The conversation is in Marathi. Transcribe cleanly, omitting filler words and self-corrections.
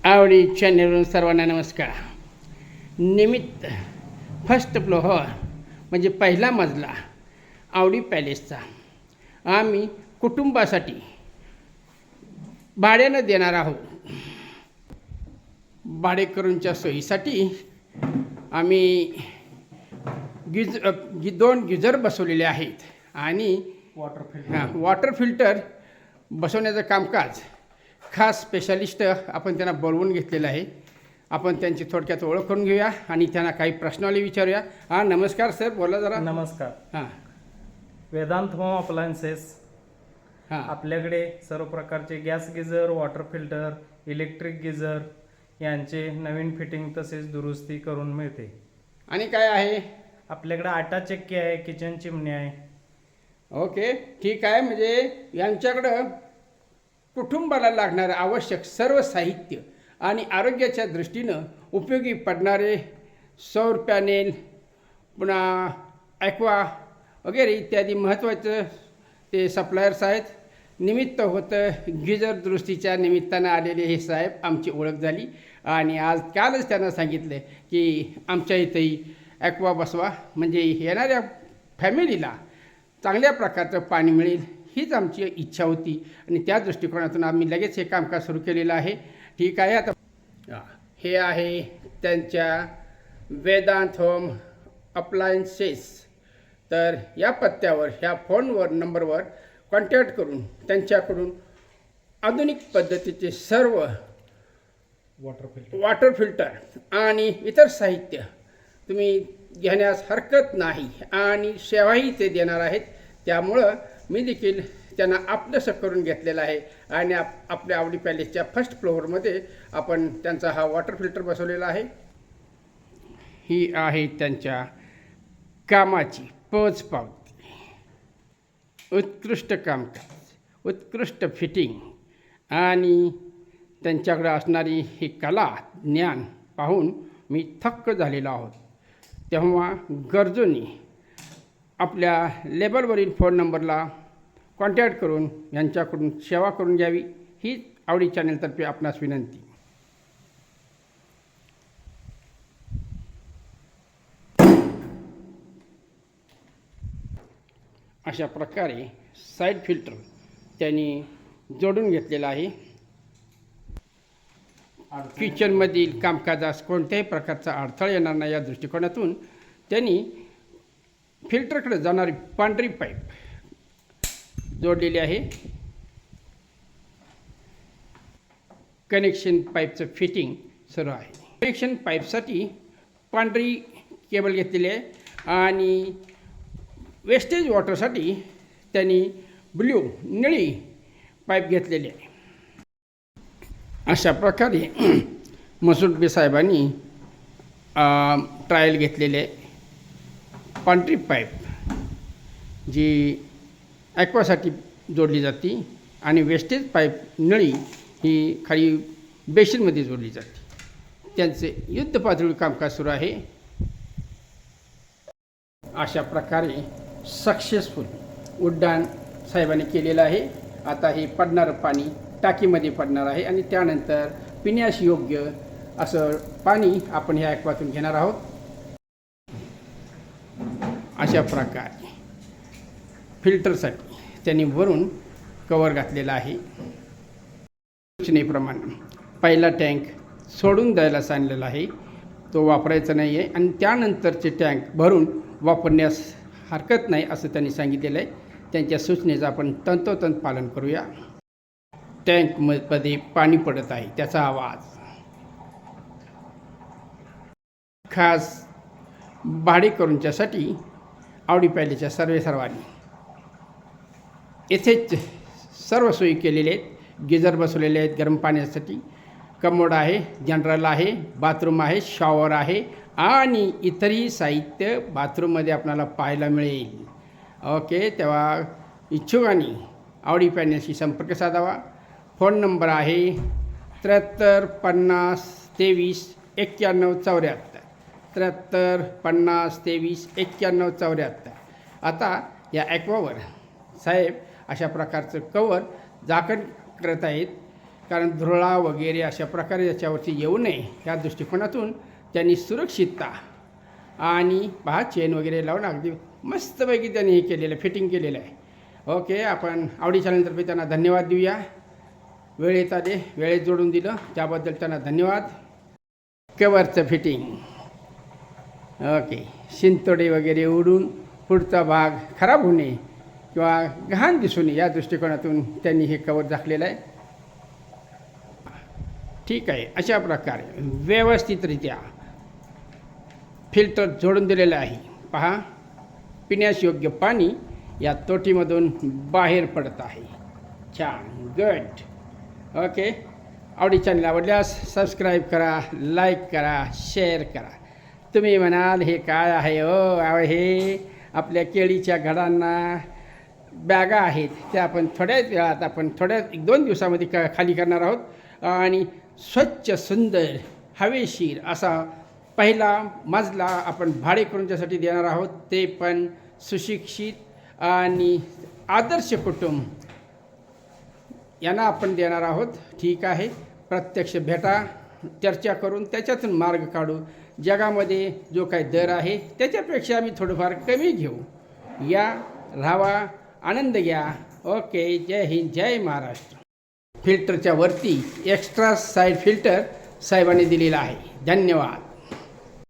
आवडी चॅनलवरून सर्वांना नमस्कार. निमित्त फर्स्ट फ्लोअर म्हणजे पहिला मजला आवडी पॅलेसचा आम्ही कुटुंबासाठी भाड्यानं देणार आहोत. भाडेकरूंच्या सोयीसाठी आम्ही दोन गिझर बसवलेले आहेत आणि वॉटर फिल्टर बसवण्याचं कामकाज खास स्पेशालिस्ट आपण त्यांना बोलवून घेतलेलं आहे. आपण त्यांची थोडक्यात ओळख करून घेऊया आणि त्यांना काही प्रश्नावली विचारूया. हां, नमस्कार सर, बोला जरा. नमस्कार. हां, वेदांत होम अप्लायन्सेस. हां, आपल्याकडे सर्व प्रकारचे gas geyser, water filter, electric geyser यांचे नवीन फिटिंग तसेच दुरुस्ती करून मिळते. आणि काय आहे? आपल्याकडे आटा चक्की आहे, किचन चिमणी आहे. ओके, ठीक आहे. म्हणजे यांच्याकडं कुटुंबाला लागणारं आवश्यक सर्व साहित्य आणि आरोग्याच्या दृष्टीनं उपयोगी पडणारे सौर पॅनेल, पुन्हा ॲक्वा वगैरे इत्यादी महत्त्वाचं ते सप्लायर्स आहेत. निमित्त होतं गिझर दुरुस्तीच्या निमित्तानं आलेले हे साहेब आमची ओळख झाली आणि आज कालच त्यांना सांगितलं की आमच्या इथंही ॲक्वा बसवा, म्हणजे येणाऱ्या फॅमिलीला चांगल्या प्रकारचं पाणी मिळेल हीच आमची इच्छा होती आणि त्या दृष्टिकोनातून आम्ही लगेच हे कामकाज सुरू केलेलं आहे. ठीक आहे. आता हे आहे त्यांच्या वेदांत होम अप्लायन्सेस. तर या पत्त्यावर ह्या फोनवर नंबरवर कॉन्टॅक्ट करून त्यांच्याकडून आधुनिक पद्धतीचे सर्व वॉटर फिल्टर आणि इतर साहित्य तुम्ही घेण्यास हरकत नाही आणि सेवाही ते देणार आहेत. त्यामुळं मी देखील त्यांना आपलंसं करून घेतलेलं आहे आणि आपल्या आवडी पॅलेसच्या फर्स्ट फ्लोअरमध्ये आपण त्यांचा हा वॉटर फिल्टर बसवलेला आहे. ही आहे त्यांच्या कामाची पोचपावती. उत्कृष्ट कामकाज, उत्कृष्ट फिटिंग आणि त्यांच्याकडे असणारी ही कला ज्ञान पाहून मी थक्क झालेलो आहोत. तेव्हा गरजूंनी आपल्या लेबलवरील फोन नंबरला कॉन्टॅक्ट करून यांच्याकडून सेवा करून घ्यावी ही आवडी चॅनलतर्फे आपणास विनंती. अशा प्रकारे साईड फिल्टर त्यांनी जोडून घेतलेला आहे. किचनमधील कामकाजास कोणत्याही प्रकारचा अडथळा येणार नाही या दृष्टिकोनातून त्यांनी फिल्टरकडे जाणारी पांढरी पाईप जोडलेली आहे. कनेक्शन पाईपचं फिटिंग सुरू आहे. कनेक्शन पाईपसाठी पांढरी केबल घेतलेली आहे आणि वेस्टेज वॉटरसाठी त्यांनी ब्ल्यू निळी पाईप घेतलेली आहे. अशा प्रकारे मसूदबे साहेबांनी ट्रायल घेतलेले पांढरी पाईप जी ॲक्वासाठी जोडली जाते आणि वेस्टेज पाईप निळी ही खाली बेसिनमध्ये जोडली जाते. त्यांचे युद्ध पातळीवर कामकाज सुरू आहे. अशा प्रकारे सक्सेसफुल उड्डाण साहेबांनी केलेलं आहे. आता हे पडणारं पाणी टाकीमध्ये पडणार आहे आणि त्यानंतर पिण्यास योग्य असं पाणी आपण ह्या ॲक्वातून घेणार आहोत. अशा प्रकारे फिल्टरसाठी त्यांनी वरून कवर घातलेला आहे. सूचनेप्रमाणे पहिला टँक सोडून द्यायला सांगितलेला आहे, तो वापरायचा नाही आहे आणि त्यानंतरचे टँक भरून वापरण्यास हरकत नाही असं त्यांनी सांगितलेलं आहे. त्यांच्या सूचनेचं आपण तंतोतंत पालन करूया. टँकमध्ये पाणी पडत आहे त्याचा आवाज खास भाडेकरूंच्यासाठी आवडी पॅलेसच्या सर्वांनी येथेच सर्व सोयी केलेले आहेत. गिझर बसवलेले आहेत गरम पाण्यासाठी, कमोड आहे, जनरल आहे, बाथरूम आहे, शॉवर आहे आणि इतरही साहित्य बाथरूममध्ये आपल्याला पाहायला मिळेल. ओके, तेव्हा इच्छुकांनी आवडी पॅलेसशी संपर्क साधावा. फोन नंबर आहे 73 50 23 91 74. 73 50 23 91 74. आता या ॲक्वावर साहेब अशा प्रकारचं कवर झाकण करत आहेत कारण धुरळा वगैरे अशा प्रकारे याच्यावरती येऊ नये या दृष्टिकोनातून त्यांनी सुरक्षितता आणि पहा चेन वगैरे लावून अगदी मस्तपैकी त्यांनी हे केलेलं फिटिंग केलेलं आहे. ओके, आपण आवडी चॅनलतर्फे त्यांना धन्यवाद देऊया. वेळेत आले, वेळेत जोडून दिलं त्याबद्दल त्यांना धन्यवाद. कवरचं फिटिंग ओके, शिंतोडे वगैरे उडून पुढचा भाग खराब होऊ नये किंवा घाण दिसू नये या दृष्टिकोनातून त्यांनी हे कवर झाकलेलं आहे. ठीक आहे, अशा प्रकारे व्यवस्थितरित्या फिल्टर जोडून दिलेलं आहे. पहा, पिण्यास योग्य पाणी या तोटीमधून बाहेर पडत आहे. छान, गुड. ओके, आवडी चॅनल आवडल्यास सबस्क्राईब करा, लाईक करा, शेअर करा. तुम्ही म्हणाल हे काय आहे? हे आपल्या केळीच्या घडांना बॅगा आहेत त्या आपण थोड्याच वेळात थोड्या 1-2 दिवसामध्ये खाली करणार आहोत आणि स्वच्छ सुंदर हवेशीर असा पहिला मजला आपण भाडे करून त्यासाठी देणार आहोत. ते पण सुशिक्षित आणि आदर्श कुटुंब यांना आपण देणार आहोत. ठीक आहे, प्रत्यक्ष भेटा, चर्चा करून त्याच्यातून मार्ग काढू. जगामध्ये जो काही दर आहे त्याच्यापेक्षा आम्ही थोडंफार कमी घेऊ. या, राहावा, आनंद घ्या. ओके, जय हिंद, जय महाराष्ट्र. फिल्टरच्या वरती एक्स्ट्रा साईड फिल्टर साहेबांनी दिलेला आहे. धन्यवाद.